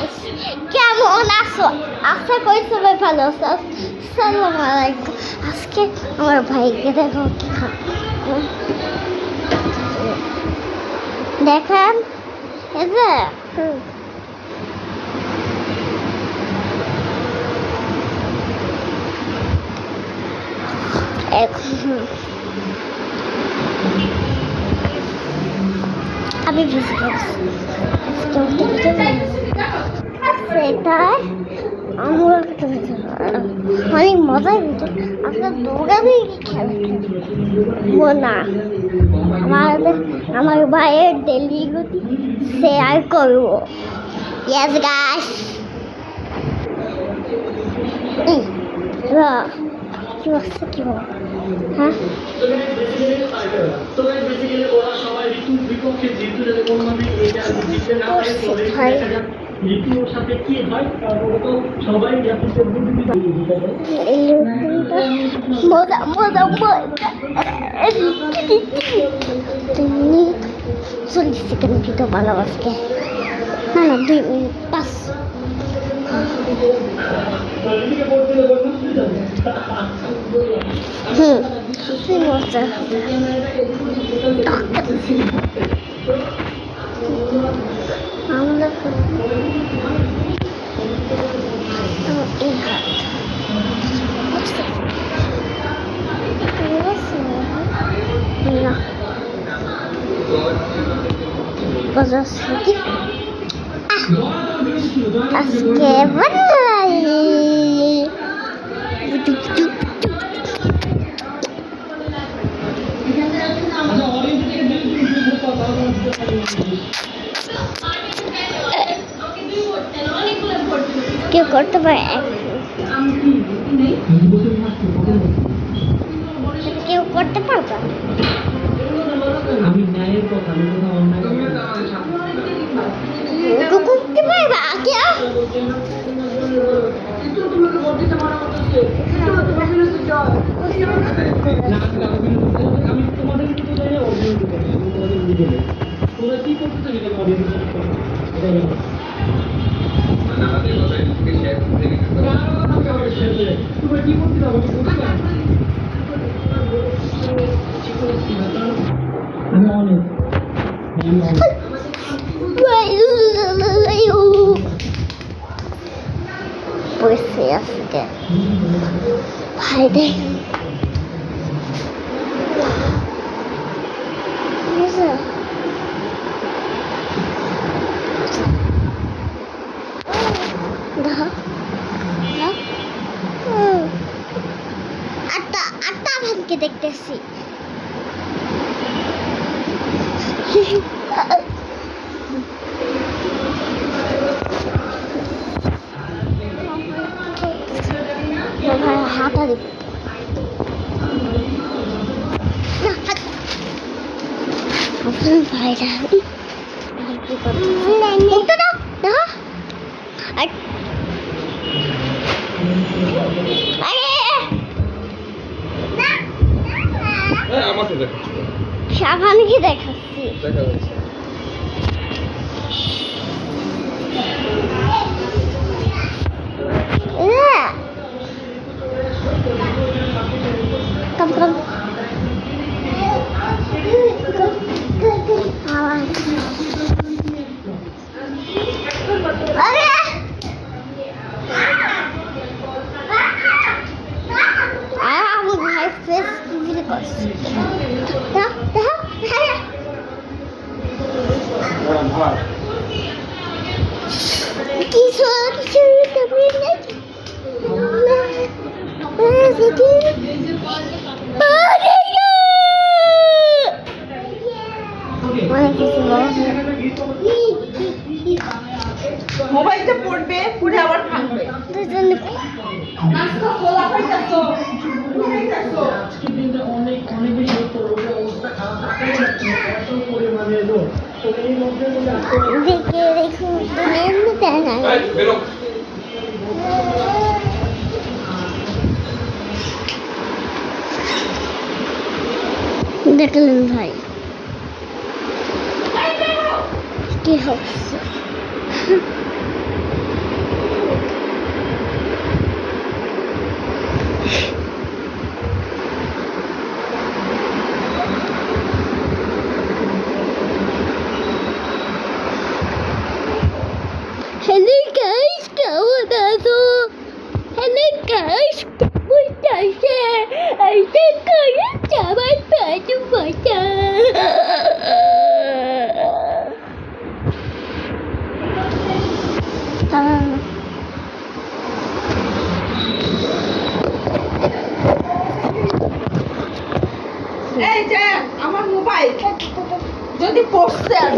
Guys, কেমন আছো? আশা করি সবাই ভালো আছো। আসসালামু আলাইকুম। আজকে আমার ভাইকে দেখো কি খাচ্ছে। দেখেন এই যে আমি বুঝতে পারছি সেটা আমরা অনেক মজাই হতো। আপনার দৌড়াবে কি খেলা না আমার ভাইয়ের ডেলি গতি শেয়ার করবো। ইয়েস গাইস, কি বলছে কি বল? হ্যাঁ মজা মজা তুমি 40 সেকেন্ড ভিডিও বানাবো আজকে। না না 2 মিনিট 5 মজা আমরা এই হাত না বাজাচ্ছে কি আজকে বানাই কেউ করতে পারে, কেউ করতে পারবে। আমি ন্যায়ের কথা করতে পারবে আগে আমি তোমাদের তোমরা কি করতে পড়েছে আজকে ভাই দেখ আটটা ভাইকে দেখতেছি। হাঁটা দেখ ভাইরা সাবানকে দেখাচ্ছি। মোবাইলটা পড়বে, পড়ে আবার ভাঙবে। দেখলেন ভাই কি হচ্ছে? দরজা করে যাবার পাশে বসা। এই যে আমার মোবাইল যদি পড়ছে আর